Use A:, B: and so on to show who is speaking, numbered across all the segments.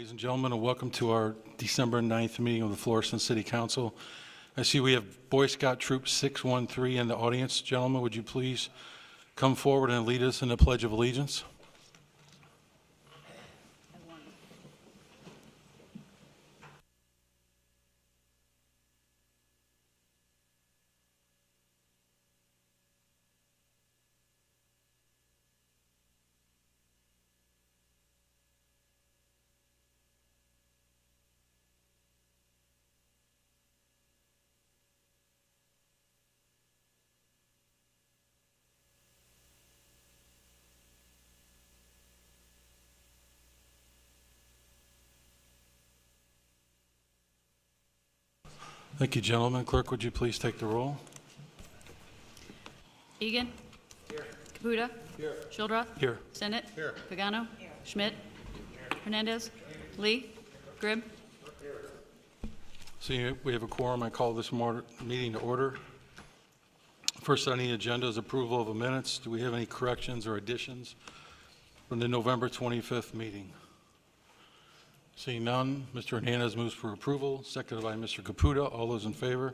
A: ladies and gentlemen, and welcome to our December 9th meeting of the Florissant City Council. I see we have Boy Scout Troop 613 in the audience. Gentlemen, would you please come forward and lead us in the Pledge of Allegiance? Thank you, gentlemen. Clerk, would you please take the roll?
B: Eagan. Here. Caputa. Here. Schildroth.
A: Here.
B: Stinnett.
C: Here.
B: Pagano. Here. Schmidt. Here. Hernandez. Here. Lee. Grib.
A: Here. See, we have a quorum. I call this meeting to order. First on the agenda is approval of the minutes. Do we have any corrections or additions from the November 25th meeting? Seeing none, Mr. Hernandez moves for approval, seconded by Mr. Caputa. All those in favor?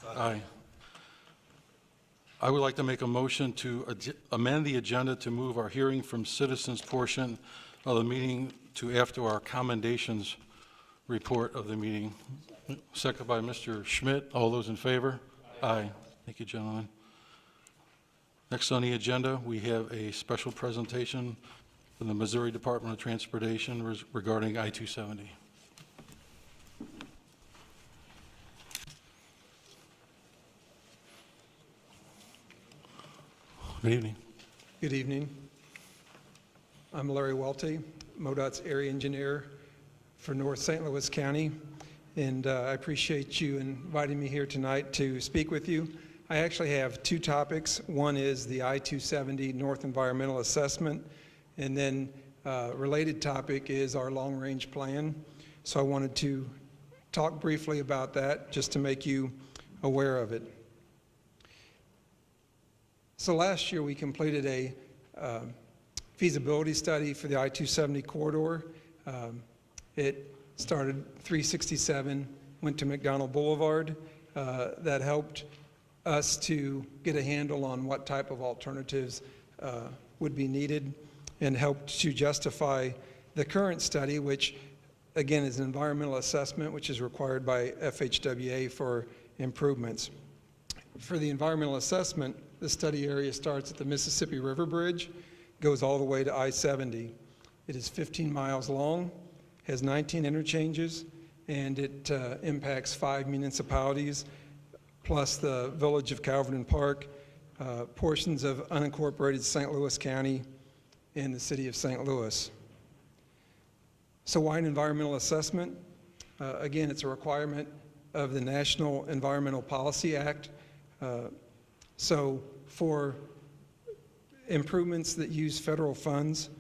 A: Aye. I would like to make a motion to amend the agenda to move our hearing from citizens portion of the meeting to after our commendations report of the meeting. Seconded by Mr. Schmidt. All those in favor? Aye. Thank you, gentlemen. Next on the agenda, we have a special presentation from the Missouri Department of Transportation regarding I-270. Good evening.
C: Good evening. I'm Larry Welty, MoDOT's area engineer for North St. Louis County, and I appreciate you inviting me here tonight to speak with you. I actually have two topics. One is the I-270 North Environmental Assessment, and then related topic is our long-range plan. So I wanted to talk briefly about that just to make you aware of it. So last year we completed a feasibility study for the I-270 corridor. It started 367, went to McDonald Boulevard. That helped us to get a handle on what type of alternatives would be needed, and helped to justify the current study, which again is an environmental assessment which is required by FHWA for improvements. For the environmental assessment, the study area starts at the Mississippi River Bridge, goes all the way to I-70. It is 15 miles long, has 19 interchanges, and it impacts 5 municipalities, plus the village of Calverton Park, portions of unincorporated St. Louis County, in the city of St. Louis. So why an environmental assessment? Again, it's a requirement of the National Environmental Policy Act. So for improvements that use federal funds,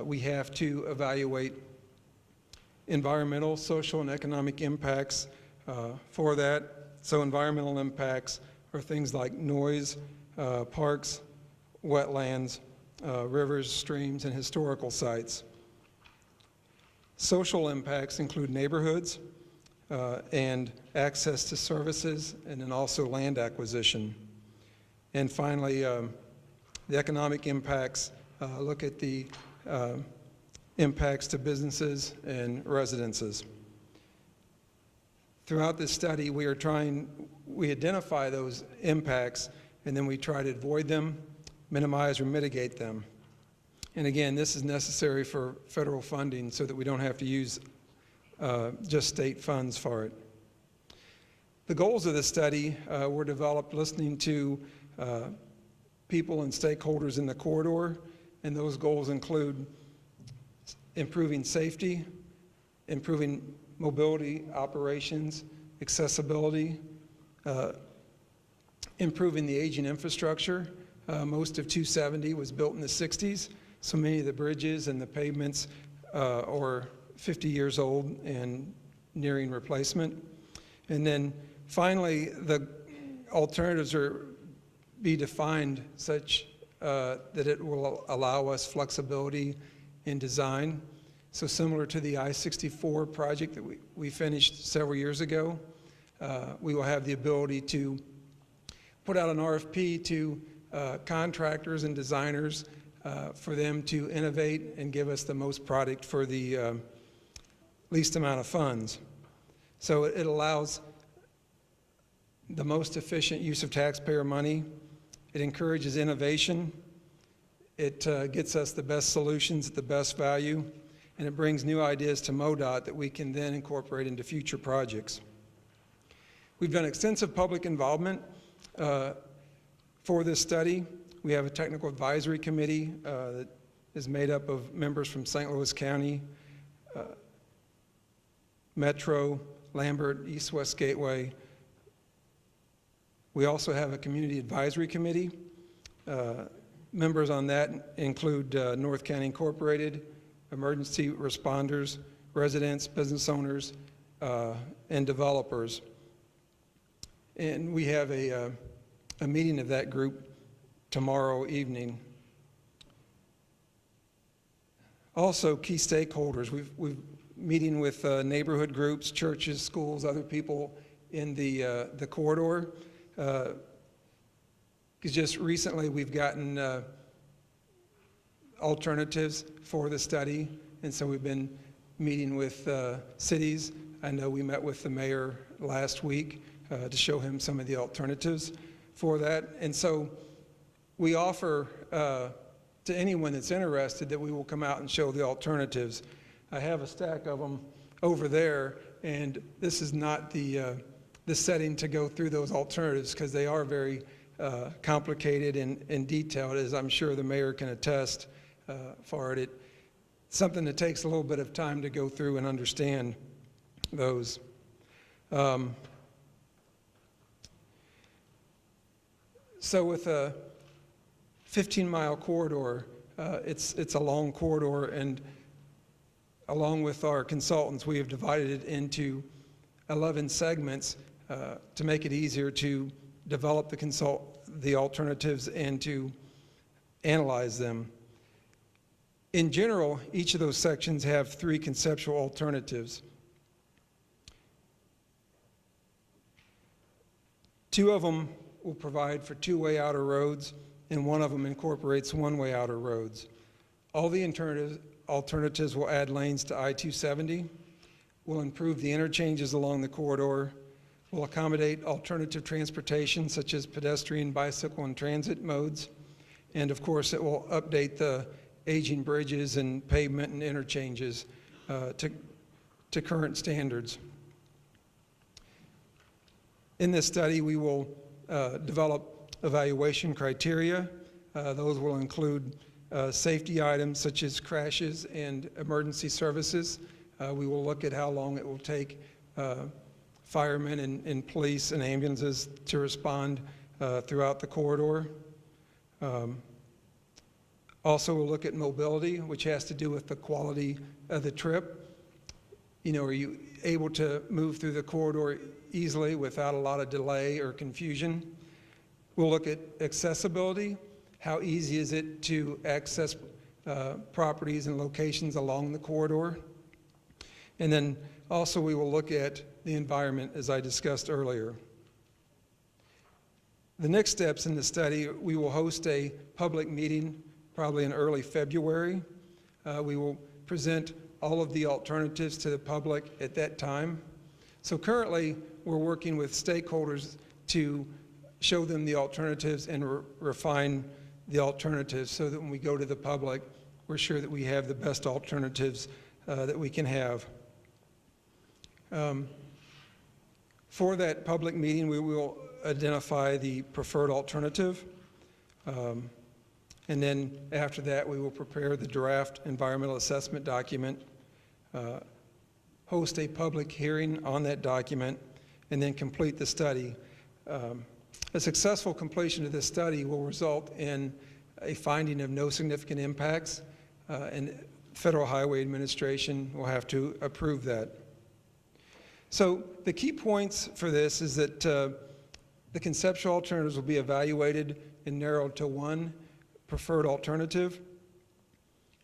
C: we have to evaluate environmental, social, and economic impacts for that. So environmental impacts are things like noise, parks, wetlands, rivers, streams, and historical sites. Social impacts include neighborhoods and access to services, and then also land acquisition. And finally, the economic impacts look at the impacts to businesses and residences. Throughout this study, we identify those impacts, and then we try to avoid them, minimize or mitigate them. And again, this is necessary for federal funding so that we don't have to use just state funds for it. The goals of the study were developed listening to people and stakeholders in the corridor, and those goals include improving safety, improving mobility operations, accessibility, improving the aging infrastructure. Most of 270 was built in the 60s, so many of the bridges and the pavements are 50 years old and nearing replacement. And then finally, the alternatives are be defined such that it will allow us flexibility in design. So similar to the I-64 project that we finished several years ago, we will have the ability to put out an RFP to contractors and designers for them to innovate and give us the most product for the least amount of funds. So it allows the most efficient use of taxpayer money. It encourages innovation. It gets us the best solutions at the best value, and it brings new ideas to MoDOT that we can then incorporate into future projects. We've done extensive public involvement for this study. We have a technical advisory committee that is made up of members from St. Louis County, Metro, Lambert, East-West Gateway. We also have a community advisory committee. Members on that include North County Incorporated, emergency responders, residents, business owners, and developers. And we have a meeting of that group tomorrow evening. Also, key stakeholders. We've meeting with neighborhood groups, churches, schools, other people in the corridor. Because just recently we've gotten alternatives for the study, and so we've been meeting with cities. I know we met with the mayor last week to show him some of the alternatives for that. And so we offer to anyone that's interested that we will come out and show the alternatives. I have a stack of them over there, and this is not the setting to go through those alternatives because they are very complicated and detailed, as I'm sure the mayor can attest for it. It's something that takes a little bit of time to go through and understand those. So with a 15-mile corridor, it's a long corridor, and along with our consultants, we have divided it into 11 segments to make it easier to develop the alternatives and to analyze them. In general, each of those sections have 3 conceptual alternatives. 2 of them will provide for 2-way outer roads, and 1 of them incorporates 1-way outer roads. All the alternatives will add lanes to I-270, will improve the interchanges along the corridor, will accommodate alternative transportation such as pedestrian, bicycle, and transit modes, and of course it will update the aging bridges and pavement and interchanges to current standards. In this study, we will develop evaluation criteria. Those will include safety items such as crashes and emergency services. We will look at how long it will take firemen and police and ambulances to respond throughout the corridor. Also, we'll look at mobility, which has to do with the quality of the trip. You know, are you able to move through the corridor easily without a lot of delay or confusion? We'll look at accessibility. How easy is it to access properties and locations along the corridor? And then also we will look at the environment, as I discussed earlier. The next steps in the study, we will host a public meeting probably in early February. We will present all of the alternatives to the public at that time. So currently, we're working with stakeholders to show them the alternatives and refine the alternatives so that when we go to the public, we're sure that we have the best alternatives that we can have. For that public meeting, we will identify the preferred alternative. And then after that, we will prepare the draft environmental assessment document, host a public hearing on that document, and then complete the study. A successful completion of this study will result in a finding of no significant impacts, and Federal Highway Administration will have to approve that. So the key points for this is that the conceptual alternatives will be evaluated and narrowed to one preferred alternative.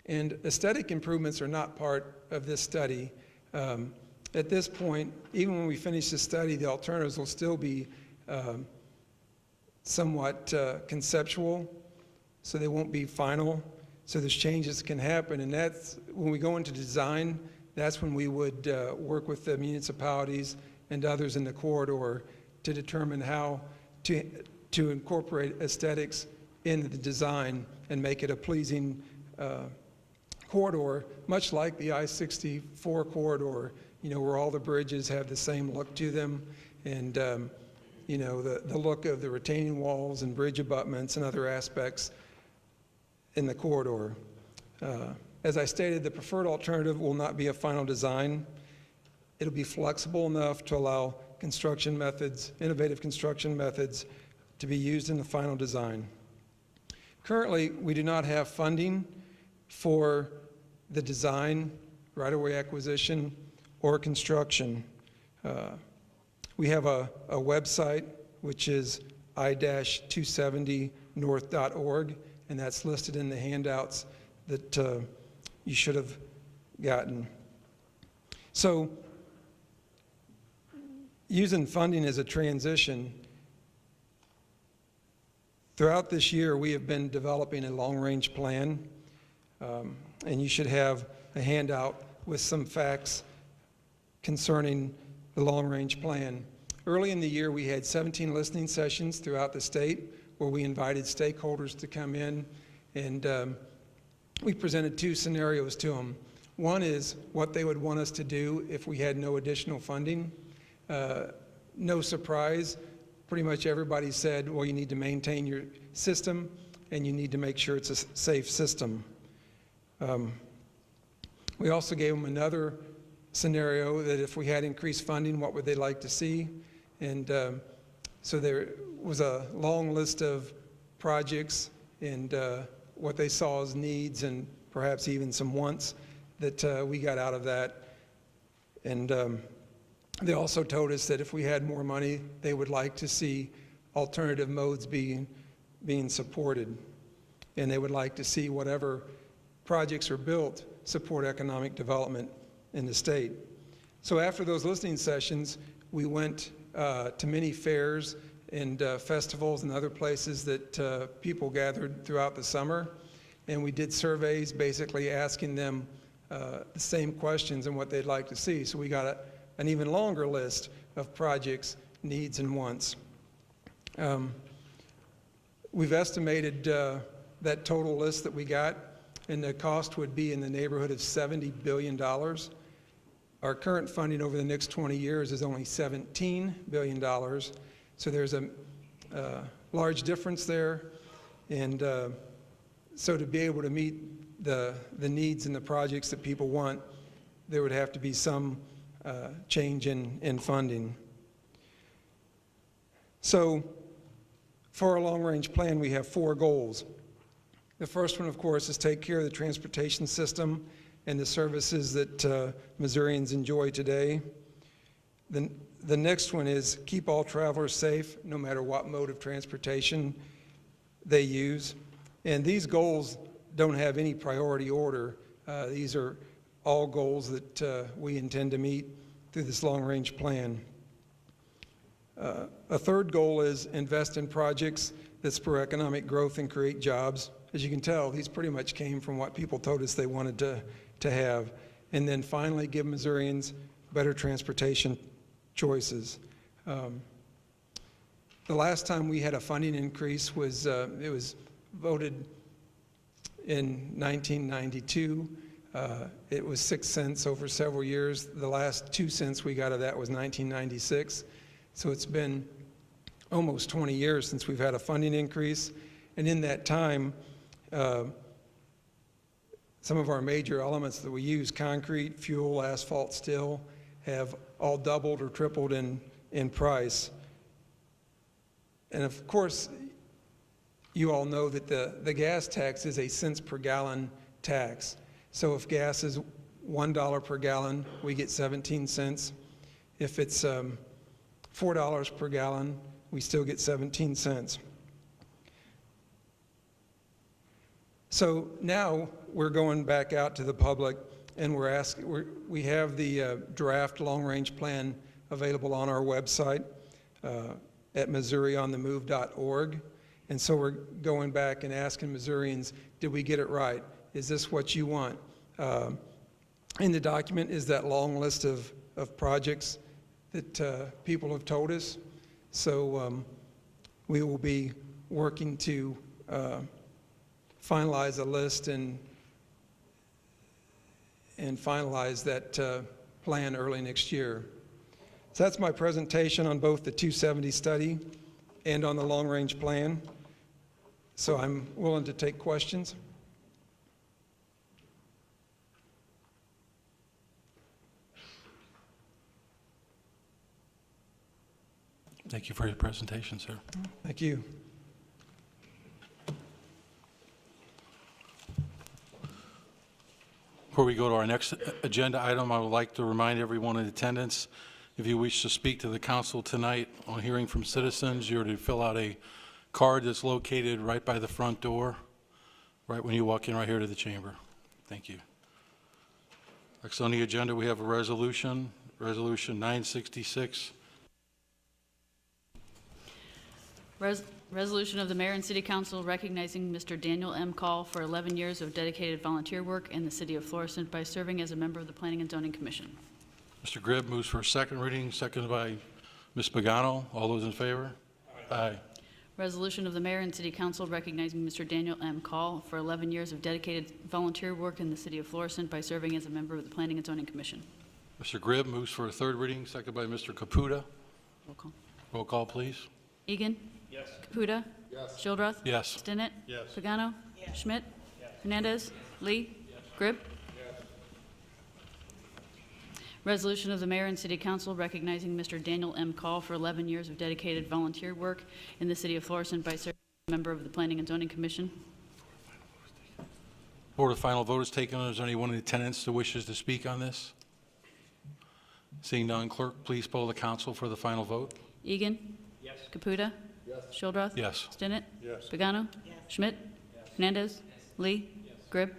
C: And aesthetic improvements are not part of this study. At this point, even when we finish the study, the alternatives will still be somewhat conceptual, so they won't be final. So there's changes that can happen, and that's when we go into design, that's when we would work with the municipalities and others in the corridor to determine how to incorporate aesthetics into the design and make it a pleasing corridor, much like the I-64 corridor, where all the bridges have the same look to them, and the look of the retaining walls and bridge abutments and other aspects in the corridor. As I stated, the preferred alternative will not be a final design. It'll be flexible enough to allow construction methods, innovative construction methods, to be used in the final design. Currently, we do not have funding for the design, right-of-way acquisition, or construction. We have a website, which is i-270north.org, and that's listed in the handouts that you should have gotten. So, using funding as a transition, throughout this year, we have been developing a long-range plan, and you should have a handout with some facts concerning the long-range plan. Early in the year, we had 17 listening sessions throughout the state where we invited stakeholders to come in, and we presented two scenarios to them. One is what they would want us to do if we had no additional funding. No surprise, pretty much everybody said, well, you need to maintain your system and you need to make sure it's a safe system. We also gave them another scenario that if we had increased funding, what would they like to see? And so there was a long list of projects and what they saw as needs and perhaps even some wants that we got out of that. And they also told us that if we had more money, they would like to see alternative modes being supported. And they would like to see whatever projects are built support economic development in the state. So after those listening sessions, we went to many fairs and festivals and other places that people gathered throughout the summer. And we did surveys basically asking them the same questions and what they'd like to see. So we got an even longer list of projects, needs, and wants. We've estimated that total list that we got, and the cost would be in the neighborhood of $70 billion. Our current funding over the next 20 years is only $17 billion. So there's a large difference there. And so to be able to meet the needs and the projects that people want, there would have to be some change in funding. So for our long-range plan, we have 4 goals. The first one, of course, is take care of the transportation system and the services that Missourians enjoy today. The next one is keep all travelers safe, no matter what mode of transportation they use. And these goals don't have any priority order. These are all goals that we intend to meet through this long-range plan. A third goal is invest in projects that spur economic growth and create jobs. As you can tell, these pretty much came from what people told us they wanted to have. And then finally, give Missourians better transportation choices. The last time we had a funding increase was, it was voted in 1992. It was 6 cents over several years. The last 2 cents we got of that was 1996. So it's been almost 20 years since we've had a funding increase. And in that time, some of our major elements that we use, concrete, fuel, asphalt, steel, have all doubled or tripled in price. And of course, you all know that the gas tax is a cents per gallon tax. So if gas is $1 per gallon, we get 17 cents. If it's $4 per gallon, we still get 17 cents. So now we're going back out to the public, and we have the draft long-range plan available on our website at MissouriOnTheMove.org. And so we're going back and asking Missourians, did we get it right? Is this what you want? In the document is that long list of projects that people have told us. So we will be working to finalize a list and finalize that plan early next year. So that's my presentation on both the 270 study and on the long-range plan. So I'm willing to take questions.
A: Thank you for your presentation, sir.
C: Thank you.
A: Before we go to our next agenda item, I would like to remind everyone in attendance, if you wish to speak to the council tonight on hearing from citizens, you're to fill out a card that's located right by the front door, right when you walk in right here to the chamber. Thank you. Next on the agenda, we have a resolution, Resolution 966.
B: Resolution of the Mayor and City Council recognizing Mr. Daniel M. Call for 11 years of dedicated volunteer work in the city of Florissant by serving as a member of the Planning and Zoning Commission.
A: Mr. Grib moves for a second reading, seconded by Ms. Pagano. All those in favor? Aye.
B: Resolution of the Mayor and City Council recognizing Mr. Daniel M. Call for 11 years of dedicated volunteer work in the city of Florissant by serving as a member of the Planning and Zoning Commission.
A: Mr. Grib moves for a third reading, seconded by Mr. Caputa.
B: Roll call.
A: Roll call, please.
B: Eagan.
D: Yes.
B: Caputa. Yes. Schildroth.
A: Yes.
B: Stinnett.
D: Yes.
B: Pagano. Schmidt. Hernandez. Lee. Grib. Resolution of the Mayor and City Council recognizing Mr. Daniel M. Call for 11 years of dedicated volunteer work in the city of Florissant by serving as a member of the Planning and Zoning Commission.
A: Before the final vote is taken, is there anyone in attendance that wishes to speak on this? Seeing none, clerk, please poll the council for the final vote.
B: Eagan.
D: Yes.
B: Caputa.
D: Yes.
B: Schildroth.
A: Yes.
B: Stinnett.
D: Yes.
B: Pagano. Schmidt. Hernandez. Lee. Grib.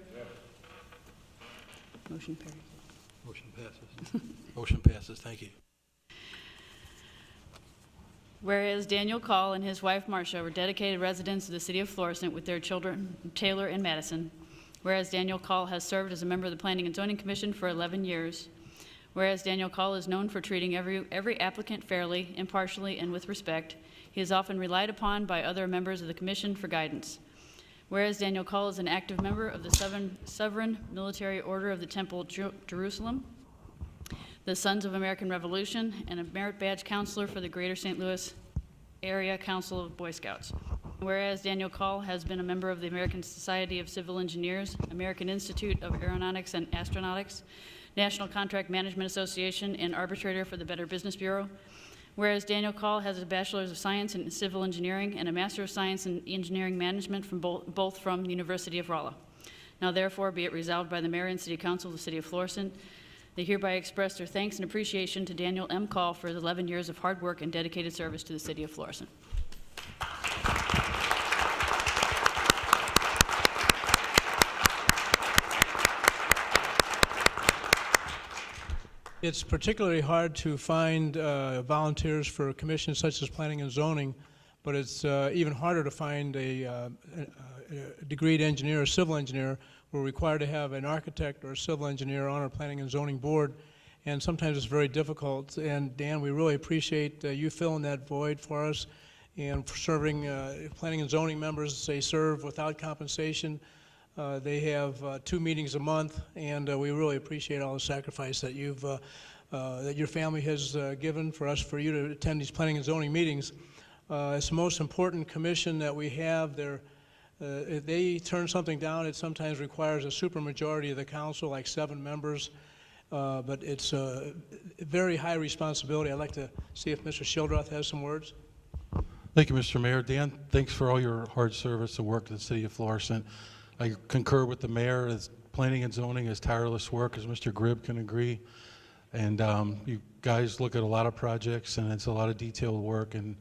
B: Motion carries.
A: Motion passes. Motion passes. Thank you.
B: Whereas Daniel Call and his wife Marcia were dedicated residents of the city of Florissant with their children Taylor and Madison. Whereas Daniel Call has served as a member of the Planning and Zoning Commission for 11 years. Whereas Daniel Call is known for treating every applicant fairly, impartially, and with respect, he is often relied upon by other members of the commission for guidance. Whereas Daniel Call is an active member of the Sovereign Military Order of the Temple Jerusalem, the Sons of American Revolution, and a merit badge counselor for the Greater St. Louis Area Council of Boy Scouts. Whereas Daniel Call has been a member of the American Society of Civil Engineers, American Institute of Aeronautics and Astronautics, National Contract Management Association, and arbitrator for the Better Business Bureau. Whereas Daniel Call has a Bachelor's of Science in Civil Engineering and a Master of Science in Engineering Management from both from the University of Rolla. Now therefore be it resolved by the Mayor and City Council of the City of Florissant, they hereby express their thanks and appreciation to Daniel M. Call for his 11 years of hard work and dedicated service to the City of Florissant.
E: It's particularly hard to find volunteers for commissions such as planning and zoning, but it's even harder to find a degreed engineer or civil engineer. We're required to have an architect or a civil engineer on our planning and zoning board, and sometimes it's very difficult. And Dan, we really appreciate you filling that void for us and for serving planning and zoning members. They serve without compensation. They have 2 meetings a month, and we really appreciate all the sacrifice that that your family has given for you to attend these planning and zoning meetings. It's the most important commission that we have. If they turn something down, it sometimes requires a supermajority of the council, like 7 members. But it's a very high responsibility. I'd like to see if Mr. Schildroth has some words.
A: Thank you, Mr. Mayor. Dan, thanks for all your hard service and work in the city of Florissant. I concur with the mayor. As planning and zoning is tireless work, as Mr. Grib can agree. And you guys look at a lot of projects, and it's a lot of detailed work, and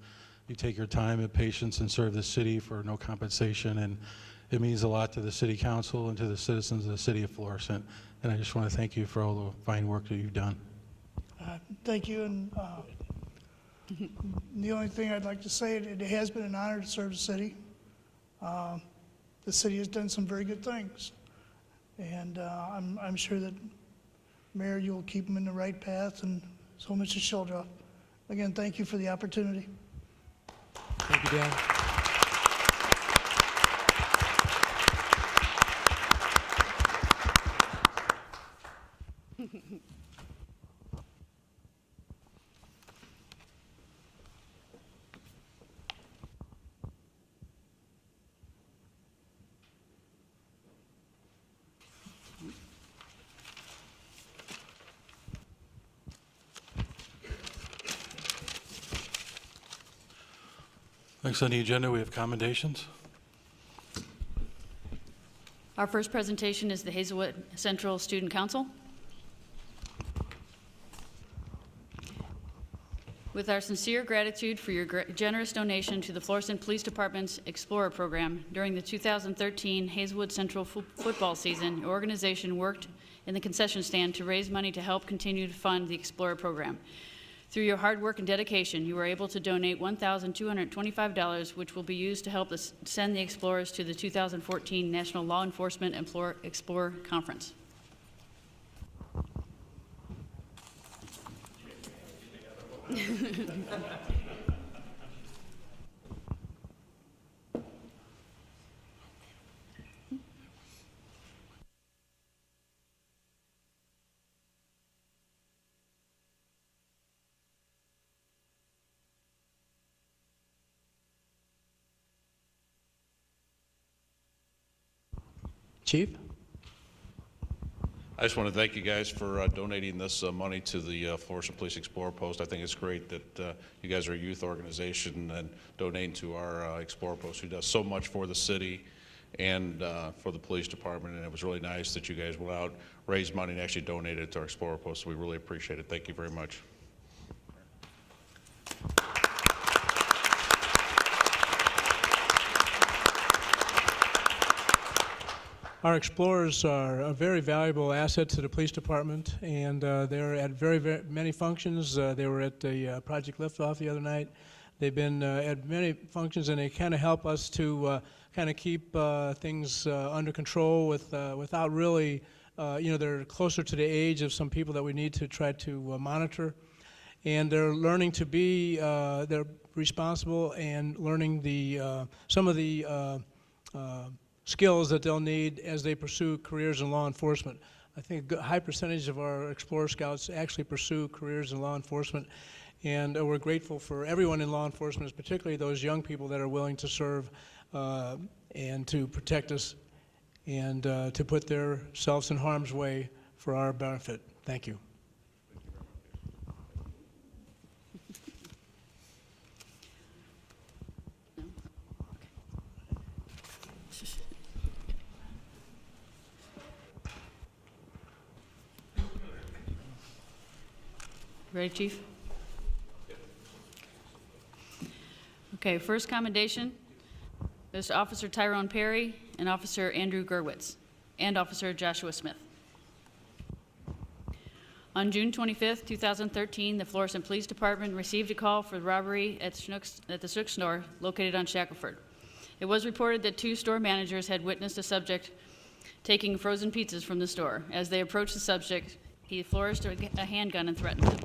A: you take your time and patience and serve the city for no compensation. And It means a lot to the city council and to the citizens of the city of Florissant, and I just want to thank you for all the fine work that you've done.
D: Thank you, and the only thing I'd like to say, it has been an honor to serve the city. The city has done some very good things, and I'm sure that, Mayor, you will keep them in the right path, and so, Mr. Schildroth. Again, thank you for the opportunity.
E: Thank you, Dan.
A: Next on the agenda, we have commendations.
B: Our first presentation is the Hazelwood Central Student Council. With our sincere gratitude for your generous donation to the Florissant Police Department's Explorer program during the 2013 Hazelwood Central football season, your organization worked in the concession stand to raise money to help continue to fund the Explorer program. Through your hard work and dedication, you were able to donate $1,225, which will be used to help us send the Explorers to the 2014 National Law Enforcement Explorer Conference.
E: Chief?
F: I just want to thank you guys for donating this money to the Florissant Police Explorer Post. I think it's great that you guys are a youth organization and donating to our Explorer Post, who does so much for the city and for the police department. And it was really nice that you guys went out, raised money, and actually donated it to our Explorer Post. So we really appreciate it. Thank you very much.
E: Our Explorers are a very valuable asset to the police department, and they're at very many functions. They were at the Project Liftoff the other night. They've been at many functions, and they kind of help us to kind of keep things under control without really, they're closer to the age of some people that we need to try to monitor. And they're learning to be, they're responsible and learning some of the skills that they'll need as they pursue careers in law enforcement. I think a high percentage of our Explorer Scouts actually pursue careers in law enforcement, and we're grateful for everyone in law enforcement, particularly those young people that are willing to serve and to protect us and to put themselves in harm's way for our benefit. Thank you.
B: Ready, Chief? Okay, first commendation is to Officer Tyrone Perry and Officer Andrew Gerwitz and Officer Joshua Smith. On June 25th, 2013, the Florissant Police Department received a call for robbery at the Snook store located on Shackelford. It was reported that 2 store managers had witnessed a subject taking frozen pizzas from the store. As they approached the subject, he flourished a handgun and threatened them.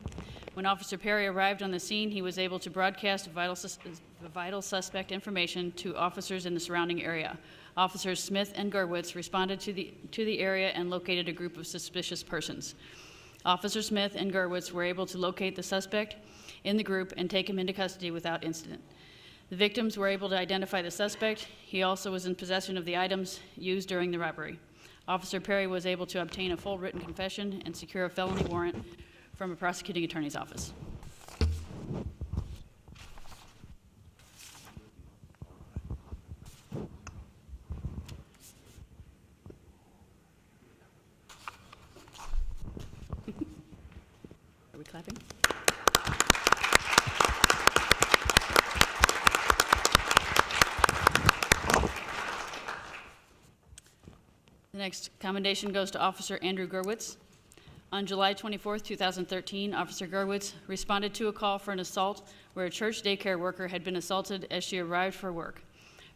B: When Officer Perry arrived on the scene, he was able to broadcast vital suspect information to officers in the surrounding area. Officers Smith and Gerwitz responded to the area and located a group of suspicious persons. Officer Smith and Gerwitz were able to locate the suspect in the group and take him into custody without incident. The victims were able to identify the suspect. He also was in possession of the items used during the robbery. Officer Perry was able to obtain a full written confession and secure a felony warrant from a prosecuting attorney's office. Are we clapping? next commendation goes to Officer Andrew Gerwitz. On July 24, 2013, Officer Gerwitz responded to a call for an assault where a church daycare worker had been assaulted as she arrived for work.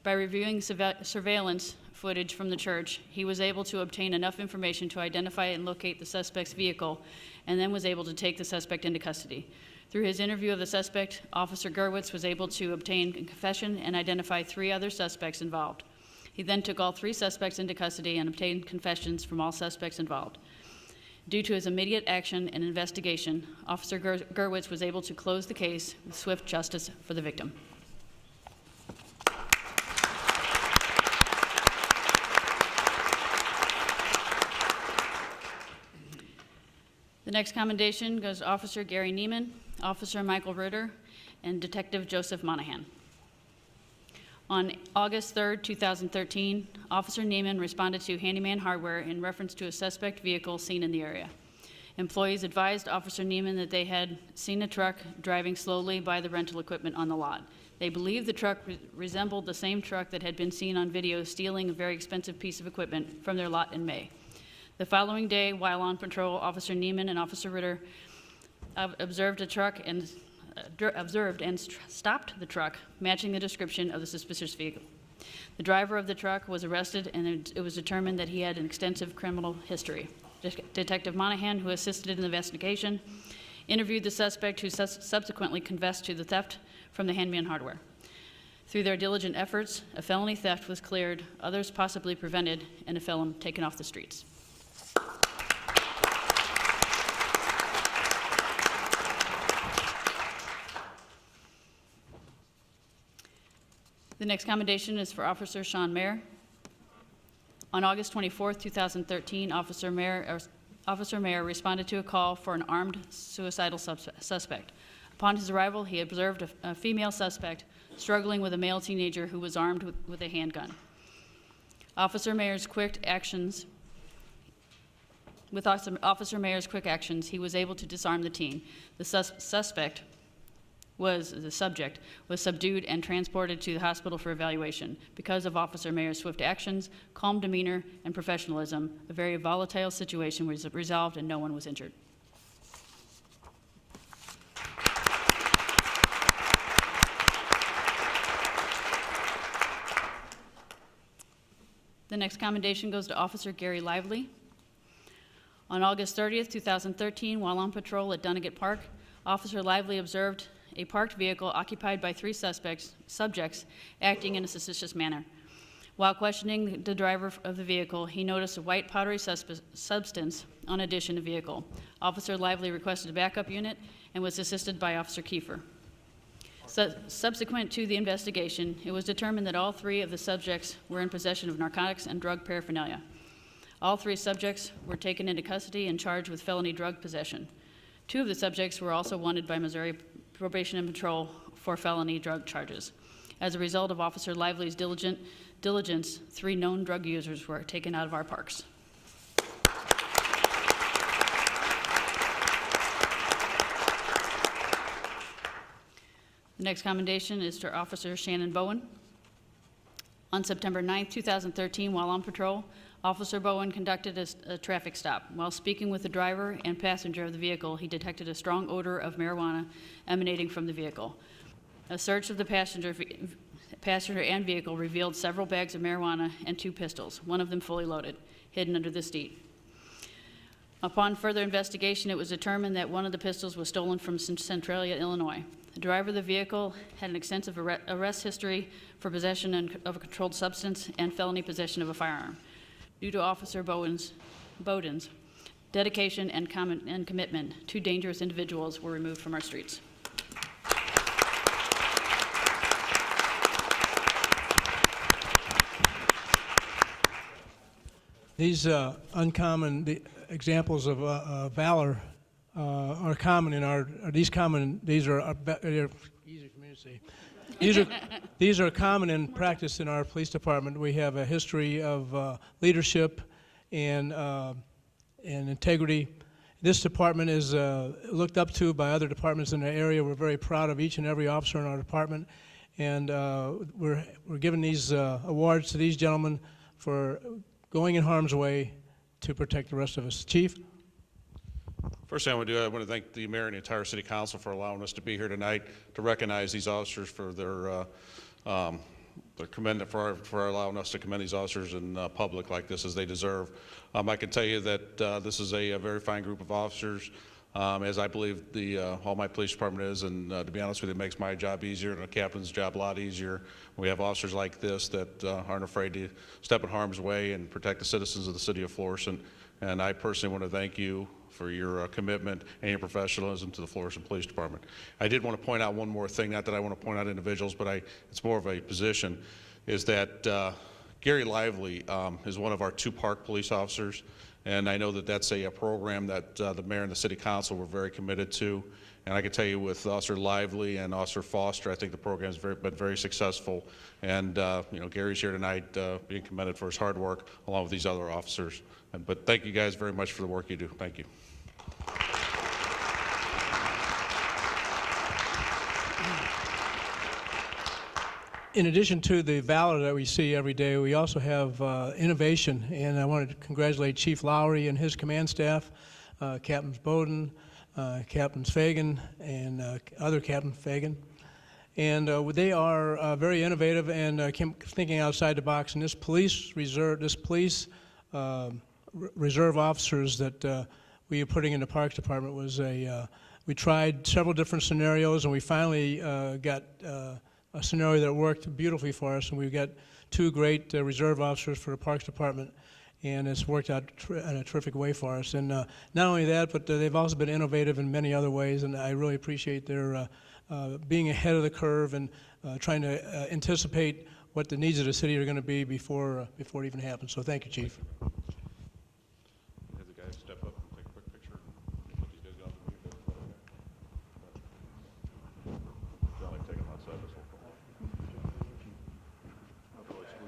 B: By reviewing surveillance footage from the church, he was able to obtain enough information to identify and locate the suspect's vehicle, and then was able to take the suspect into custody. Through his interview of the suspect, Officer Gerwitz was able to obtain a confession and identify 3 other suspects involved. He then took all 3 suspects into custody and obtained confessions from all suspects involved. Due to his immediate action and investigation, Officer Gerwitz was able to close the case with swift justice for the victim. The next commendation goes to Officer Gary Neiman, Officer Michael Ritter, and Detective Joseph Monahan. On August 3, 2013, Officer Neiman responded to Handyman Hardware in reference to a suspect vehicle seen in the area. Employees advised Officer Neiman that they had seen a truck driving slowly by the rental equipment on the lot. They believed the truck resembled the same truck that had been seen on video stealing a very expensive piece of equipment from their lot in May. The following day, while on patrol, Officer Neiman and Officer Ritter observed and stopped the truck, matching the description of the suspicious vehicle. The driver of the truck was arrested, and it was determined that he had an extensive criminal history. Detective Monahan, who assisted in the investigation, interviewed the suspect, who subsequently confessed to the theft from the Handyman Hardware. Through their diligent efforts, a felony theft was cleared, others possibly prevented, and a felon taken off the streets. The next commendation is for Officer Sean Mayer. On August 24, 2013, Officer Mayer responded to a call for an armed suicidal suspect. Upon his arrival, he observed a female suspect struggling with a male teenager who was armed with a handgun. Officer Mayer's quick actions, he was able to disarm the teen. The subject was subdued and transported to the hospital for evaluation. Because of Officer Mayer's swift actions, calm demeanor, and professionalism, a very volatile situation was resolved and no one was injured. The next commendation goes to Officer Gary Lively. On August 30th, 2013, while on patrol at Dunnigat Park, Officer Lively observed a parked vehicle occupied by 3 subjects acting in a suspicious manner. While questioning the driver of the vehicle, he noticed a white powdery substance on a dish in the vehicle. Officer Lively requested a backup unit and was assisted by Officer Kiefer. Subsequent to the investigation, it was determined that all 3 of the subjects were in possession of narcotics and drug paraphernalia. All 3 subjects were taken into custody and charged with felony drug possession. 2 of the subjects were also wanted by Missouri Probation and Patrol for felony drug charges. As a result of Officer Lively's diligence, 3 known drug users were taken out of our parks. The next commendation is to Officer Shannon Bowen. On September 9, 2013, while on patrol, Officer Bowen conducted a traffic stop. While speaking with the driver and passenger of the vehicle, he detected a strong odor of marijuana emanating from the vehicle. A search of the passenger and vehicle revealed several bags of marijuana and 2 pistols, one of them fully loaded, hidden under the seat. Upon further investigation, it was determined that one of the pistols was stolen from Centralia, Illinois. The driver of the vehicle had an extensive arrest history for possession of a controlled substance and felony possession of a firearm. Due to Officer Bowden's dedication and commitment, 2 dangerous individuals were removed from our streets.
E: These uncommon examples of valor are common in our. These are easy for me to say. These are common in practice in our police department. We have a history of leadership and integrity. This department is looked up to by other departments in the area. We're very proud of each and every officer in our department, and we're giving these awards to these gentlemen for going in harm's way to protect the rest of us. Chief?
F: First thing I want to do, I want to thank the mayor and the entire city council for allowing us to be here tonight to recognize these officers for their for allowing us to commend these officers in public like this as they deserve. I can tell you that this is a very fine group of officers, as I believe all my police department is, and to be honest with you, it makes my job easier and a captain's job a lot easier. We have officers like this that aren't afraid to step in harm's way and protect the citizens of the city of Florissant. And I personally want to thank you for your commitment and your professionalism to the Florissant Police Department. I did want to point out one more thing, not that I want to point out individuals, but it's more of a position, is that Gary Lively is one of our 2 park police officers, and I know that that's a program that the mayor and the city council were very committed to. And I can tell you with Officer Lively and Officer Foster, I think the program's been very successful. And you know, Gary's here tonight being commended for his hard work along with these other officers. But thank you guys very much for the work you do. Thank you.
E: In addition to the valor that we see every day, we also have innovation, and I wanted to congratulate Chief Lowry and his command staff, Captains Bowden, Captains Fagan, and other Captain Fagan. And they are very innovative and thinking outside the box. And this police reserve officers that we are putting in the Parks Department was we tried several different scenarios, and we finally got a scenario that worked beautifully for us, and we've got 2 great reserve officers for the Parks Department, and it's worked out in a terrific way for us. And not only that, but they've also been innovative in many other ways, and I really appreciate their being ahead of the curve and trying to anticipate what the needs of the city are going to be before it even happens. So thank you, Chief.
F: Have the guys step up and take a quick picture. Put these guys on the mute. Don't like taking them outside this whole thing. I'll really squeeze.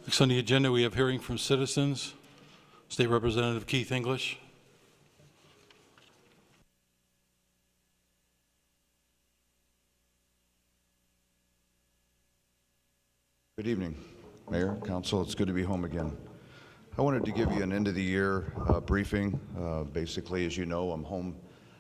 A: Next on the agenda, we have hearing from citizens. State Representative Keith English.
G: Good evening, Mayor, Council. It's good to be home again. I wanted to give you an end-of-the-year briefing. Basically, as you know, I'm home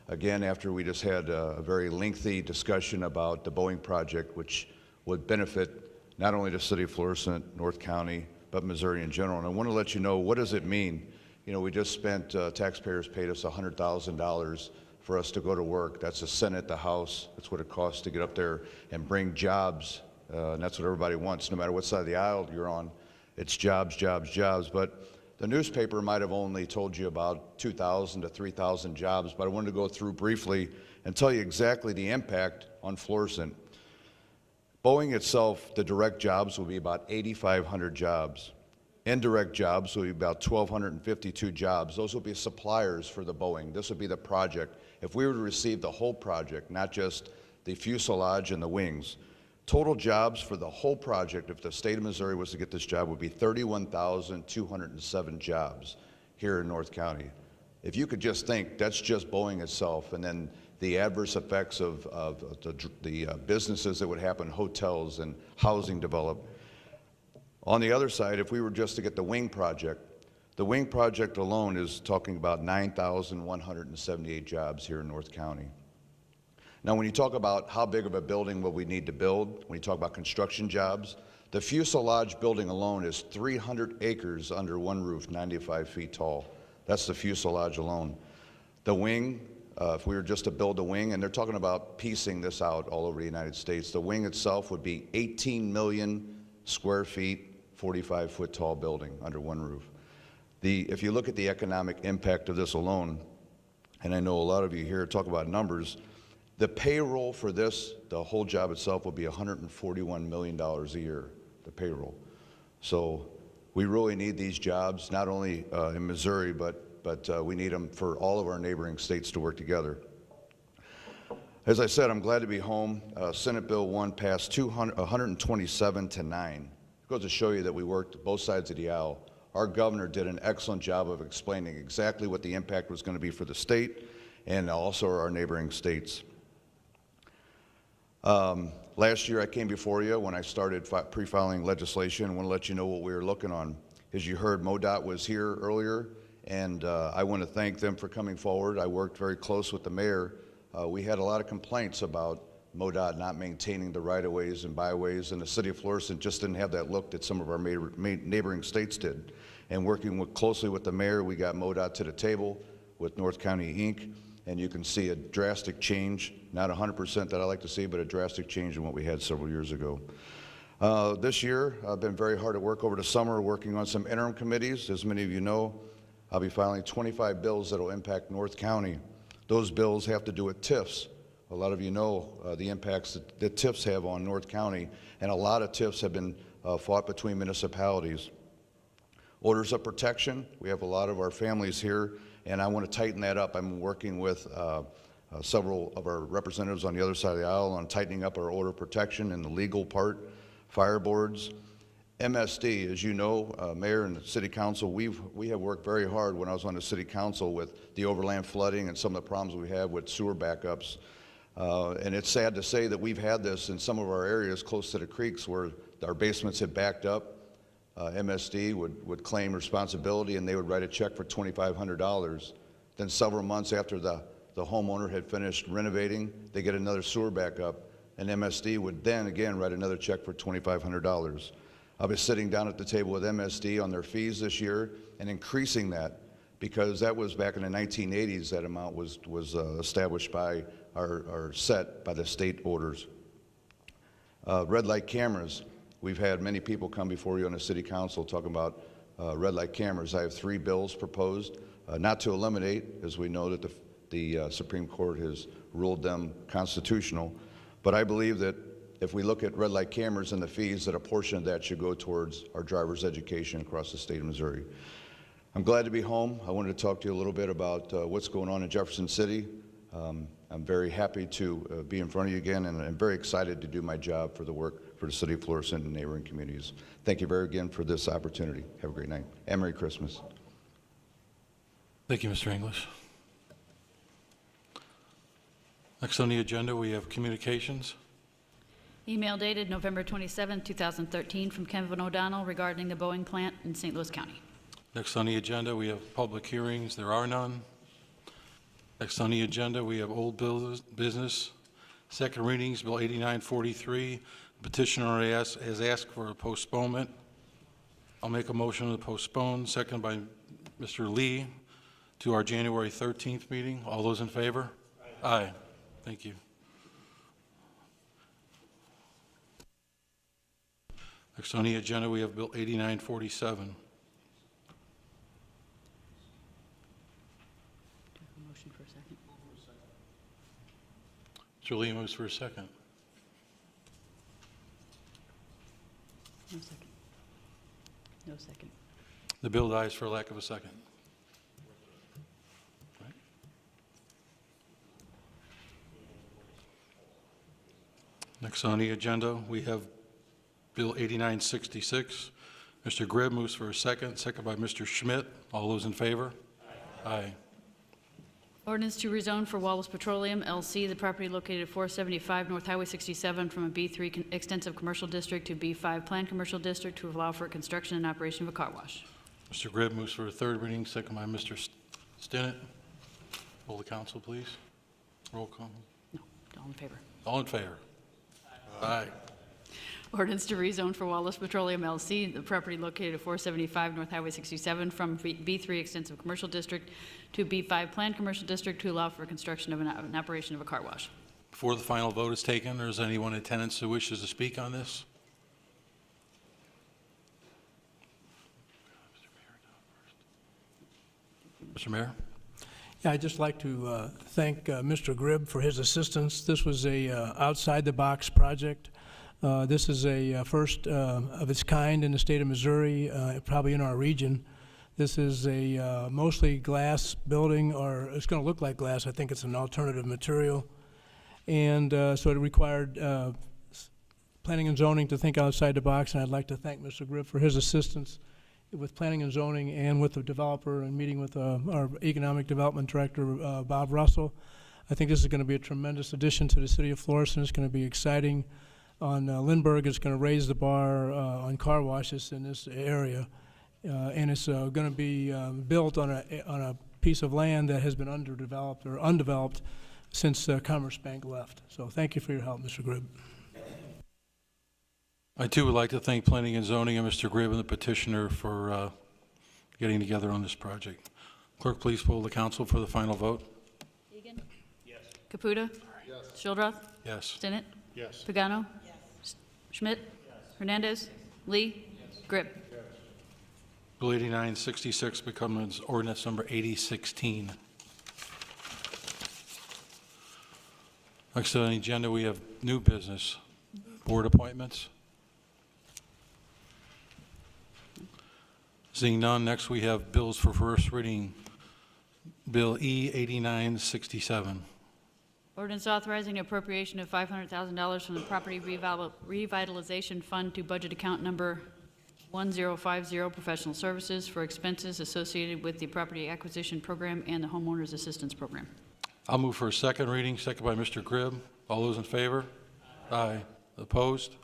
G: again after we just had a very lengthy discussion about the Boeing project, which would benefit not only the city of Florissant, North County, but Missouri in general. And I want to let you know, what does it mean? You know, we just spent, taxpayers paid us $100,000 for us to go to work. That's the Senate, the House. That's what it costs to get up there and bring jobs. And that's what everybody wants, no matter what side of the aisle you're on. It's jobs, jobs, jobs. But the newspaper might have only told you about 2,000 to 3,000 jobs, but I wanted to go through briefly and tell you exactly the impact on Florissant. Boeing itself, the direct jobs will be about 8,500 jobs. Indirect jobs will be about 1,252 jobs. Those will be suppliers for the Boeing. This will be the project. If we were to receive the whole project, not just the fuselage and the wings, total jobs for the whole project, if the state of Missouri was to get this job, would be 31,207 jobs here in North County. If you could just think, that's just Boeing itself, and then the adverse effects of the businesses that would happen, hotels and housing develop. On the other side, if we were just to get the wing project alone is talking about 9,178 jobs here in North County. Now, when you talk about how big of a building will we need to build, when you talk about construction jobs, the fuselage building alone is 300 acres under one roof, 95 feet tall. That's the fuselage alone. The wing, if we were just to build a wing, and they're talking about piecing this out all over the United States, the wing itself would be 18 million square feet, 45-foot tall building under one roof. If you look at the economic impact of this alone, and I know a lot of you here talk about numbers, the payroll for this, the whole job itself, will be $141 million a year, the payroll. So we really need these jobs, not only in Missouri, but we need them for all of our neighboring states to work together. As I said, I'm glad to be home. Senate Bill 1 passed 127 to 9. It goes to show you that we worked both sides of the aisle. Our governor did an excellent job of explaining exactly what the impact was going to be for the state and also our neighboring states. Last year I came before you when I started pre-filing legislation. I want to let you know what we were looking on. As you heard, MoDOT was here earlier, and I want to thank them for coming forward. I worked very close with the mayor. We had a lot of complaints about MoDOT not maintaining the right-of-ways and byways, and the city of Florissant just didn't have that look that some of our neighboring states did. And working closely with the mayor, we got MoDOT to the table with North County Inc., and you can see a drastic change, not 100% that I like to see, but a drastic change in what we had several years ago. This year, I've been very hard at work over the summer working on some interim committees. As many of you know, I'll be filing 25 bills that will impact North County. Those bills have to do with TIFs. A lot of you know the impacts that TIFs have on North County, and a lot of TIFs have been fought between municipalities. Orders of protection, we have a lot of our families here, and I want to tighten that up. I'm working with several of our representatives on the other side of the aisle on tightening up our order of protection and the legal part, fire boards. MSD, as you know, Mayor and the City Council, we have worked very hard when I was on the City Council with the overland flooding and some of the problems we have with sewer backups. And it's sad to say that we've had this in some of our areas close to the creeks where our basements had backed up. MSD would claim responsibility and they would write a check for $2,500. Then several months after the homeowner had finished renovating, they get another sewer backup, and MSD would then again write another check for $2,500. I'll be sitting down at the table with MSD on their fees this year and increasing that, because that was back in the 1980s. That amount was established by or set by the state orders. Red light cameras. We've had many people come before you on the City Council talking about red light cameras. I have 3 bills proposed, not to eliminate, as we know that the Supreme Court has ruled them constitutional, but I believe that if we look at red light cameras and the fees, that a portion of that should go towards our driver's education across the state of Missouri. I'm glad to be home. I wanted to talk to you a little bit about what's going on in Jefferson City. I'm very happy to be in front of you again, and I'm very excited to do my job for the work for the City of Florissant and neighboring communities. Thank you very again for this opportunity. Have a great night, and Merry Christmas.
A: Thank you, Mr. English. Next on the agenda, we have communications.
B: Email dated November 27, 2013, from Kevin O'Donnell regarding the Boeing plant in St. Louis County.
A: Next on the agenda, we have public hearings. There are none. Next on the agenda, we have old business. Second readings, Bill 8943. Petitioner has asked for a postponement. I'll make a motion to postpone, second by Mr. Lee, to our January 13th meeting. All those in favor? Aye. Thank you. Next on the agenda, we have Bill 8947.
B: Motion for a second.
A: Mr. Lee moves for a second.
B: No second. No second.
A: The bill dies for lack of a second. Right. Next on the agenda, we have Bill 8966. Mr. Grib moves for a second, second by Mr. Schmidt. All those in favor? Aye.
B: Ordinance to rezone for Wallace Petroleum, LC, the property located at 475 North Highway 67 from a B3 extensive commercial district to B5 planned commercial district to allow for construction and operation of a car wash.
A: Mr. Grib moves for a third reading, second by Mr. Stinnett. Roll the council, please. Roll call.
B: No. All in favor?
A: All in favor? Aye.
B: Ordinance to rezone for Wallace Petroleum LLC, the property located at 475 North Highway 67 from B3 Extensive Commercial District to B5 Planned Commercial District to allow for construction of an operation of a car wash.
A: Before the final vote is taken, or is anyone in attendance who wishes to speak on this? Mr. Mayor?
E: Yeah, I'd just like to thank Mr. Grib for his assistance. This was a outside-the-box project. This is a first of its kind in the state of Missouri, probably in our region. This is a mostly glass building, or it's going to look like glass. I think it's an alternative material. And so it required planning and zoning to think outside the box, and I'd like to thank Mr. Grib for his assistance with planning and zoning and with the developer and meeting with our economic development director, Bob Russell. I think this is going to be a tremendous addition to the city of Florissant. It's going to be exciting. On Lindbergh, it's going to raise the bar on car washes in this area, and it's going to be built on a piece of land that has been underdeveloped or undeveloped since Commerce Bank left. So thank you for your help, Mr. Grib.
A: I too would like to thank Planning and Zoning and Mr. Grib and the petitioner for getting together on this project. Clerk, please poll the council for the final vote.
B: Eagan? Yes. Caputa? Yes. Schildroth?
A: Yes.
B: Stinnett?
F: Yes.
B: Pagano? Yes. Schmidt? Yes. Hernandez? Lee? Yes. Grib?
A: Bill 8966 becomes ordinance number 8016. Next on the agenda, we have new business, board appointments. Seeing none, next we have bills for first reading. Bill E 8967.
B: Ordinance authorizing appropriation of $500,000 from the Property Revitalization Fund to budget account number 1050 Professional Services for expenses associated with the Property Acquisition Program and the Homeowners Assistance Program.
A: I'll move for a second reading, second by Mr. Grib. All those in favor? Aye. Opposed?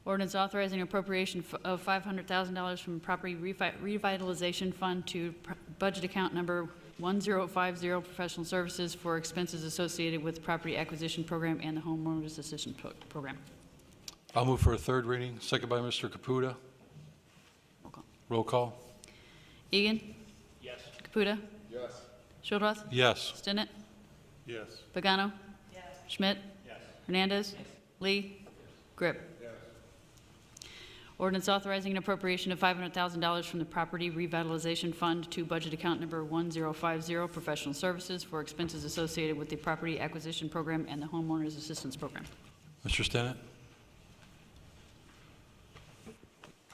B: Ordinance authorizing appropriation of $500,000 from Property Revitalization Fund to budget account number 1050 Professional Services for expenses associated with the Property Acquisition Program and the Homeowners Assistance Program.
A: I'll move for a third reading, second by Mr. Caputa.
B: Roll call.
A: Roll call.
B: Eagan? Yes. Caputa? Yes. Schildroth?
A: Yes.
B: Stinnett?
F: Yes.
B: Pagano? Yes. Schmidt? Yes. Hernandez? Yes. Lee? Grib? Ordinance authorizing an appropriation of $500,000 from the Property Revitalization Fund to budget account number 1050 Professional Services for expenses associated with the Property Acquisition Program and the Homeowners Assistance Program.
A: Mr. Stinnett?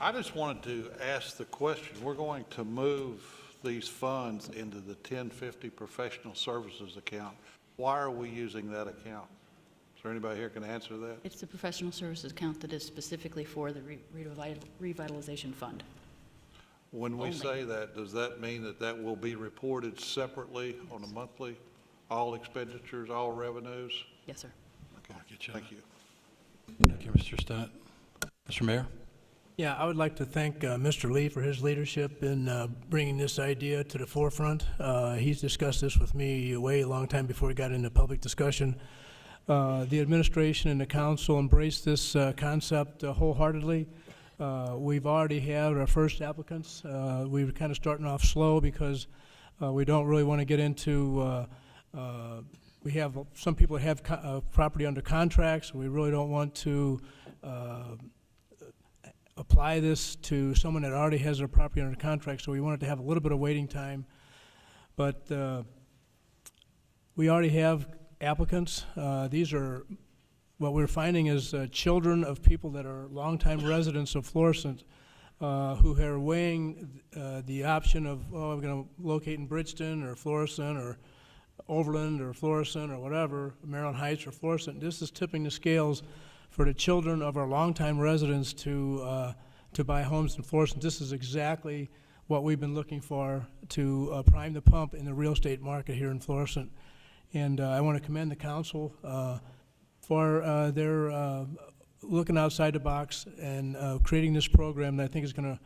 H: I just wanted to ask the question. We're going to move these funds into the 1050 Professional Services account. Why are we using that account? Is there anybody here can answer that?
B: It's the professional services account that is specifically for the Revitalization Fund.
H: When we
B: Only.
H: say that, does that mean that that will be reported separately on a monthly, all expenditures, all revenues?
B: Yes, sir.
H: Okay, thank you.
A: Thank you, Mr. Stinnett. Mr. Mayor?
E: Yeah, I would like to thank Mr. Lee for his leadership in bringing this idea to the forefront. He's discussed this with me a long time before we got into public discussion. The administration and the council embraced this concept wholeheartedly. We've already had our first applicants. We were kind of starting off slow because we don't really want to get into, we have some people that have property under contract, so we really don't want to apply this to someone that already has their property under contract, so we wanted to have a little bit of waiting time. But we already have applicants. These are, what we're finding is children of people that are longtime residents of Florissant who are weighing the option of, oh, we're going to locate in Bridgeton or Florissant or Overland or Florissant or whatever, Maryland Heights or Florissant. This is tipping the scales for the children of our longtime residents to buy homes in Florissant. This is exactly what we've been looking for to prime the pump in the real estate market here in Florissant. And I want to commend the council for their looking outside the box and creating this program that I think is going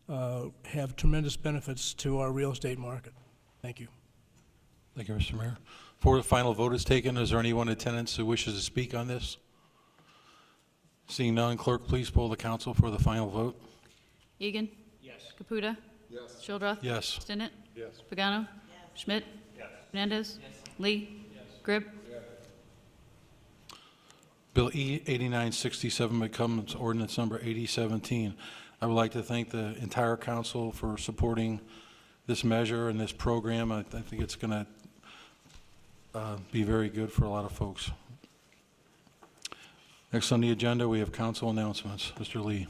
E: to have tremendous benefits to our real estate market. Thank you.
A: Thank you, Mr. Mayor. Before the final vote is taken, is there anyone in attendance who wishes to speak on this? Seeing none, clerk, please poll the council for the final vote.
B: Eagan. Yes. Caputa. Yes. Schildroth.
A: Yes.
B: Stinnett. Yes. Pagano. Yes. Schmidt. Yes. Hernandez. Yes. Lee. Yes. Grib.
A: Bill E. 8967 becomes ordinance number 8017. I would like to thank the entire council for supporting this measure and this program. I think it's going to be very good for a lot of folks. Next on the agenda, we have council announcements. Mr. Lee.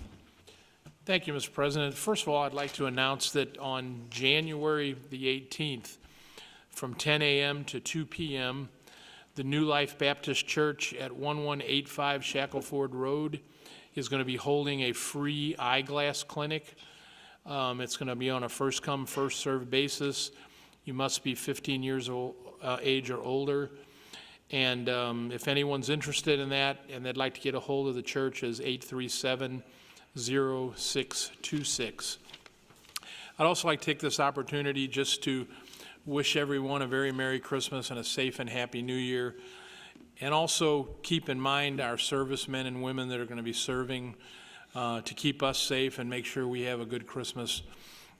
I: Thank you, Mr. President. First of all, I'd like to announce that on January the 18th, from 10 a.m. to 2 p.m., the New Life Baptist Church at 1185 Shackleford Road is going to be holding a free eyeglass clinic. It's going to be on a first-come, first-served basis. You must be 15 years age or older. And if anyone's interested in that and they'd like to get a hold of the church, is 837-0626. I'd also like to take this opportunity just to wish everyone a very Merry Christmas and a safe and happy New Year. And also keep in mind our servicemen and women that are going to be serving to keep us safe and make sure we have a good Christmas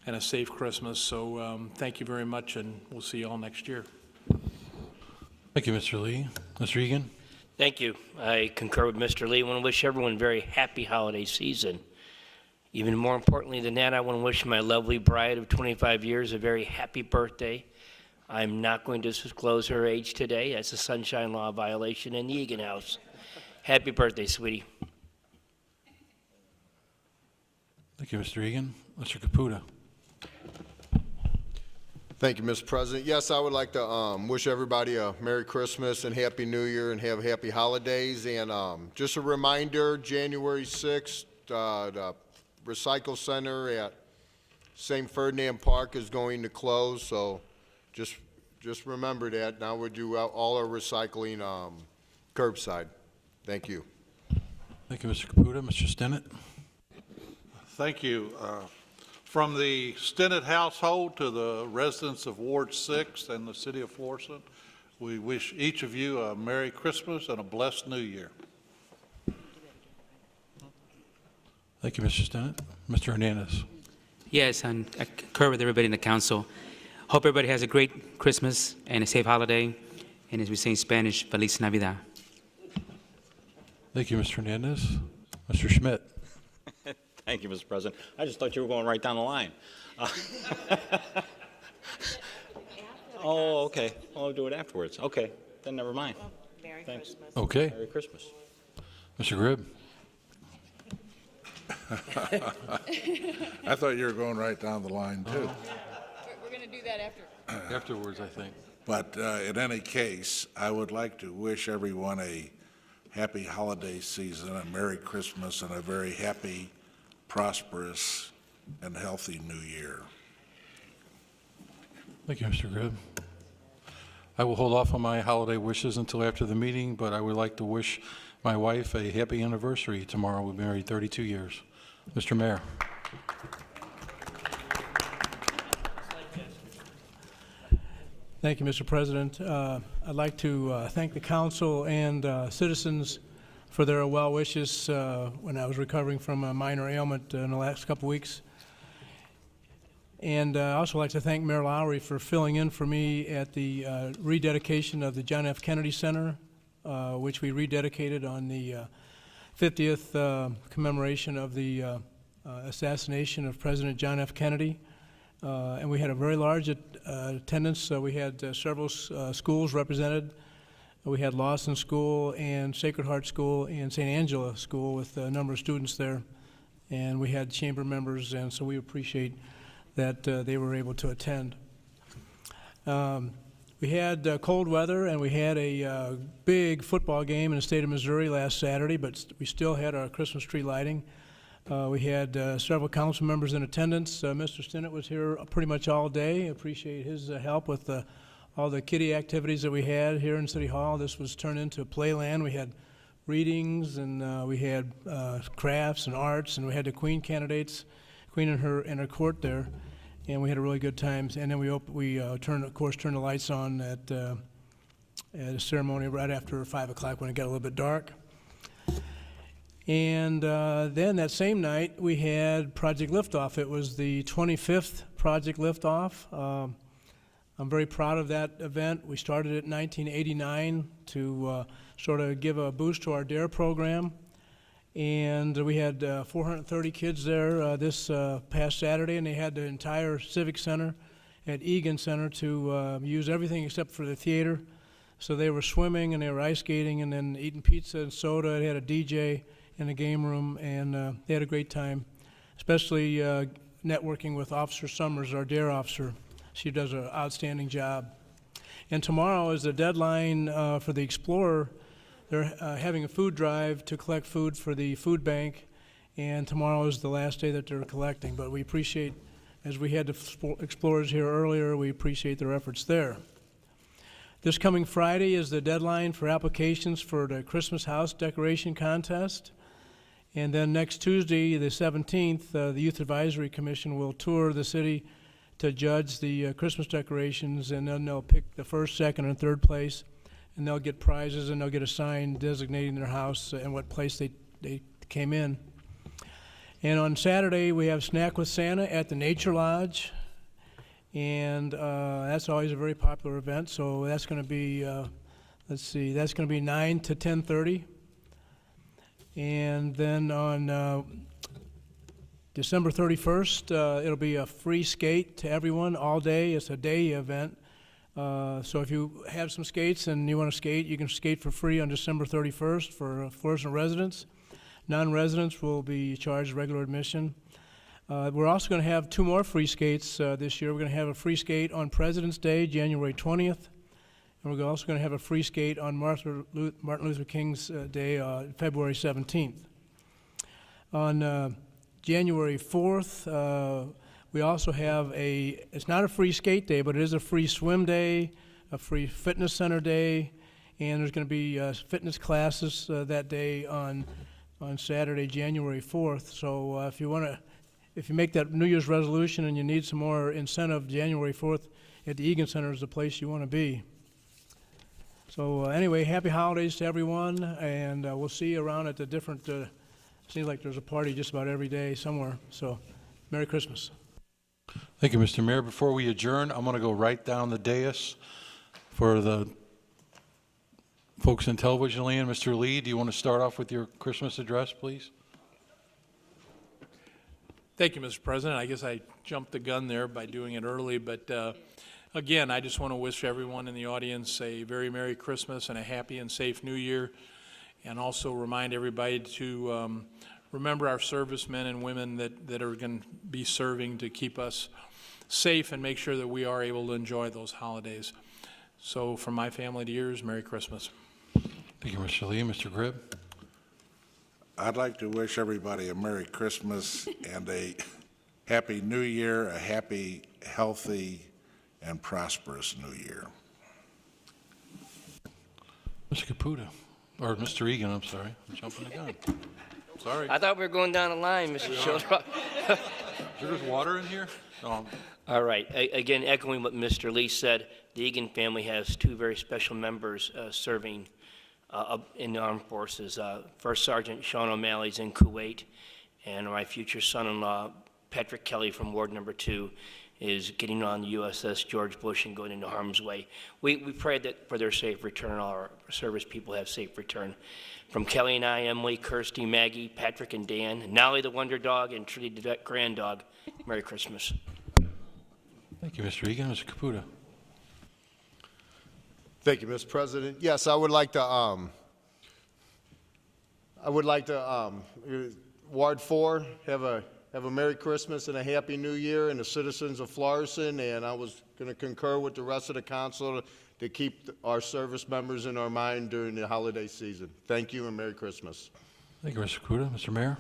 I: and a safe Christmas. So thank you very much, and we'll see you all next year.
A: Thank you, Mr. Lee. Mr. Eagan.
J: Thank you. I concur with Mr. Lee. I want to wish everyone a very happy holiday season. Even more importantly than that, I want to wish my lovely bride of 25 years a very happy birthday. I'm not going to disclose her age today. That's a sunshine law violation in the Eagan house. Happy birthday, sweetie.
A: Thank you, Mr. Eagan. Mr. Caputa.
K: Thank you, Mr. President. Yes, I would like to wish everybody a Merry Christmas and Happy New Year and have happy holidays. And just a reminder, January 6th, the Recycle Center at St. Ferdinand Park is going to close. So just remember that. Now we do all our recycling curbside. Thank you.
A: Thank you, Mr. Caputa. Mr. Stinnett.
H: Thank you. From the Stinnett household to the residents of Ward 6 and the city of Florissant, we wish each of you a Merry Christmas and a blessed New Year.
A: Thank you, Mr. Stinnett. Mr. Hernandez.
L: Yes, and I concur with everybody in the council. Hope everybody has a great Christmas and a safe holiday. And as we say in Spanish, Feliz Navidad.
A: Thank you, Mr. Hernandez. Mr. Schmidt.
M: Thank you, Mr. President. I just thought you were going right down the line. Oh, okay. I'll do it afterwards. Okay, then never mind.
N: Well, Merry
M: Thanks.
N: Christmas.
A: Okay.
M: Merry Christmas.
A: Mr. Grib.
O: I thought you were going right down the line, too.
B: We're going to do that after.
A: Afterwards, I think.
O: But in any case, I would like to wish everyone a happy holiday season, a Merry Christmas, and a very happy, prosperous, and healthy New Year.
A: Thank you, Mr. Grib. I will hold off on my holiday wishes until after the meeting, but I would like to wish my wife a happy anniversary tomorrow. We've been married 32 years. Mr. Mayor.
E: Thank you, Mr. President. I'd like to thank the council and citizens for their well wishes when I was recovering from a minor ailment in the last couple weeks. And I also like to thank Mayor Lowry for filling in for me at the rededication of the John F. Kennedy Center, which we rededicated on the 50th commemoration of the assassination of President John F. Kennedy. And we had a very large attendance. We had several schools represented. We had Lawson School and Sacred Heart School and St. Angela School with a number of students there. And we had chamber members, and so we appreciate that they were able to attend. We had cold weather, and we had a big football game in the state of Missouri last Saturday, but we still had our Christmas tree lighting. We had several council members in attendance. Mr. Stinnett was here pretty much all day. Appreciate his help with all the kiddie activities that we had here in City Hall. This was turned into a playland. We had readings, and we had crafts and arts, and we had the Queen candidates, Queen and her court there. and we had a really good time. And then we turned the lights on at a ceremony right after 5 o'clock when it got a little bit dark. And then that same night, we had Project Liftoff. It was the 25th Project Liftoff. I'm very proud of that event. We started it in 1989 to sort of give a boost to our DARE program. And we had 430 kids there this past Saturday, and they had the entire Civic Center at Eagan Center to use everything except for the theater. So they were swimming and they were ice skating and then eating pizza and soda. They had a DJ in the game room, and they had a great time, especially networking with Officer Summers, our DARE officer. She does an outstanding job. And tomorrow is the deadline for the Explorer. They're having a food drive to collect food for the food bank, and tomorrow is the last day that they're collecting. But we appreciate, as we had the Explorers here earlier, we appreciate their efforts there. This coming Friday is the deadline for applications for the Christmas house decoration contest. And then next Tuesday, the 17th, the Youth Advisory Commission will tour the city to judge the Christmas decorations, and then they'll pick the first, second, and third place, and they'll get prizes, and they'll get a sign designating their house and what place they came in. And on Saturday, we have Snack with Santa at the Nature Lodge, and that's always a very popular event, so that's going to be, that's going to be 9 to 10:30. And then on December 31st, it'll be a free skate to everyone all day. It's a day event. So if you have some skates and you want to skate, you can skate for free on December 31st for Florissant residents. Non-residents will be charged regular admission. We're also going to have 2 more free skates this year. We're going to have a free skate on President's Day, January 20th. And we're also going to have a free skate on Martin Luther King's Day, February 17th. On January 4th, we also have it's not a free skate day, but it is a free swim day, a free fitness center day, and there's going to be fitness classes that day on Saturday, January 4th. So if you make that New Year's resolution and you need some more incentive, January 4th at the Eagan Center is the place you want to be. So anyway, happy holidays to everyone, and we'll see you around at the different, seems like there's a party just about every day somewhere. So Merry Christmas.
A: Thank you, Mr. Mayor. Before we adjourn, I'm going to go right down the dais for the folks in television land. Mr. Lee, do you want to start off with your Christmas address, please?
I: Thank you, Mr. President. I guess I jumped the gun there by doing it early, but again, I just want to wish everyone in the audience a very Merry Christmas and a happy and safe New Year, and also remind everybody to remember our servicemen and women that are going to be serving to keep us safe and make sure that we are able to enjoy those holidays. So from my family to yours, Merry Christmas.
A: Thank you, Mr. Lee. Mr. Grib?
O: I'd like to wish everybody a Merry Christmas and a Happy New Year, a happy, healthy, and prosperous New Year.
A: Mr. Caputa, or Mr. Eagan, I'm sorry. I'm jumping the gun. Sorry.
J: I thought we were going down the line, Mr. Schildroth.
A: Is there just water in here? Oh.
J: All right. Again, echoing what Mr. Lee said, the Eagan family has 2 very special members serving in the armed forces. First Sergeant Sean O'Malley's in Kuwait, and my future son-in-law, Patrick Kelly from Ward Number 2, is getting on the USS George Bush and going into harm's way. We pray that for their safe return, all our service people have safe return. From Kelly and I, Emily, Kirsty, Maggie, Patrick and Dan, Nolly the Wonder Dog, and Trudy the Vet Grand Dog, Merry Christmas.
A: Thank you, Mr. Eagan. Mr. Caputa?
K: Thank you, Mr. President. Yes, I would like to, Ward 4, have a Merry Christmas and a Happy New Year, and the citizens of Florissant, and I was going to concur with the rest of the council to keep our service members in our mind during the holiday season. Thank you and Merry Christmas.
A: Thank you, Mr. Caputa. Mr. Mayor?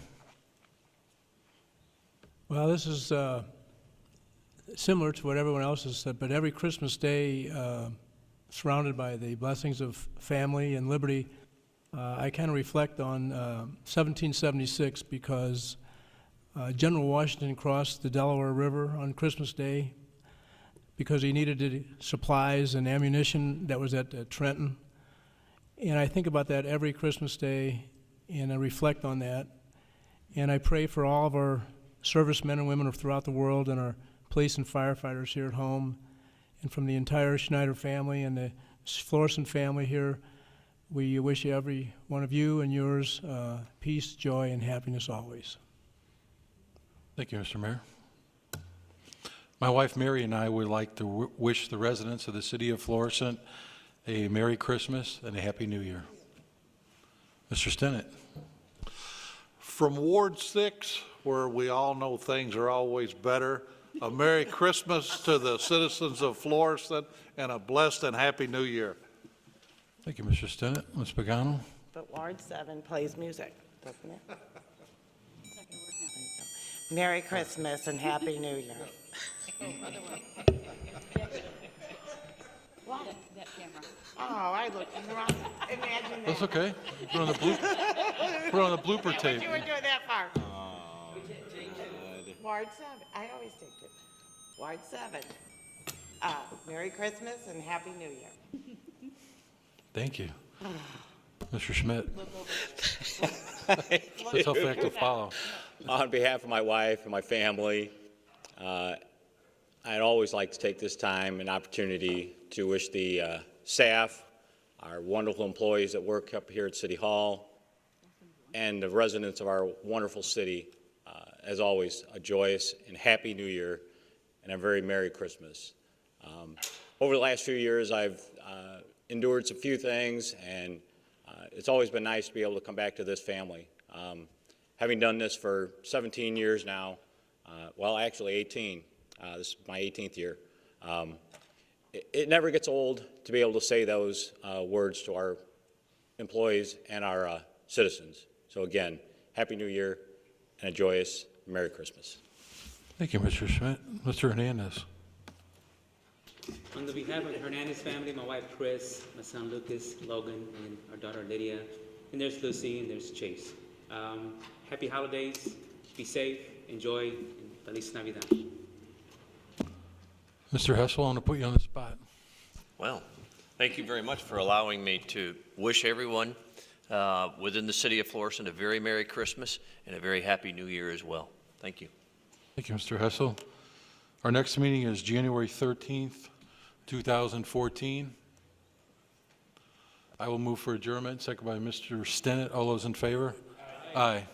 E: Well, this is similar to what everyone else has said, but every Christmas Day, surrounded by the blessings of family and liberty, I kind of reflect on 1776 because General Washington crossed the Delaware River on Christmas Day because he needed the supplies and ammunition that was at Trenton. And I think about that every Christmas Day, and I reflect on that. And I pray for all of our servicemen and women throughout the world and our police and firefighters here at home, and from the entire Schneider family and the Florissant family here. We wish every one of you and yours peace, joy, and happiness always.
A: Thank you, Mr. Mayor. My wife Mary and I would like to wish the residents of the city of Florissant a Merry Christmas and a Happy New Year. Mr. Stinnett.
H: From Ward 6, where we all know things are always better, a Merry Christmas to the citizens of Florissant and a blessed and Happy New Year.
A: Thank you, Mr. Stinnett. Ms. Pagano.
N: But Ward 7 plays music, doesn't it? Merry Christmas and Happy New Year. Oh, I looked wrong. Imagine that.
A: That's okay. Put on the blooper tape.
N: You were doing that far. Ward 7. I always take it. Ward 7. Merry Christmas and Happy New Year.
A: Thank you. Mr. Schmidt. That's how fact to follow.
M: On behalf of my wife and my family, I'd always like to take this time and opportunity to wish the staff, our wonderful employees that work up here at City Hall, and the residents of our wonderful city, as always, a joyous and happy New Year and a very Merry Christmas. Over the last few years, I've endured some few things, and it's always been nice to be able to come back to this family. Having done this for 17 years now, well, actually 18. This is my 18th year. It never gets old to be able to say those words to our employees and our citizens. So again, Happy New Year and a joyous Merry Christmas.
A: Thank you, Mr. Schmidt. Mr. Hernandez.
L: On the behalf of the Hernandez family, my wife Chris, my son Lucas, Logan, and our daughter Lydia, and there's Lucy, and there's Chase. Happy holidays, be safe, enjoy, and Feliz Navidad.
A: Mr. Hessel, I want to put you on the spot.
P: Well, thank you very much for allowing me to wish everyone within the city of Florissant a very Merry Christmas and a very Happy New Year as well. Thank you.
A: Thank you, Mr. Hessel. Our next meeting is January 13th, 2014. I will move for adjournment, second by Mr. Stinnett. All those in favor? Aye.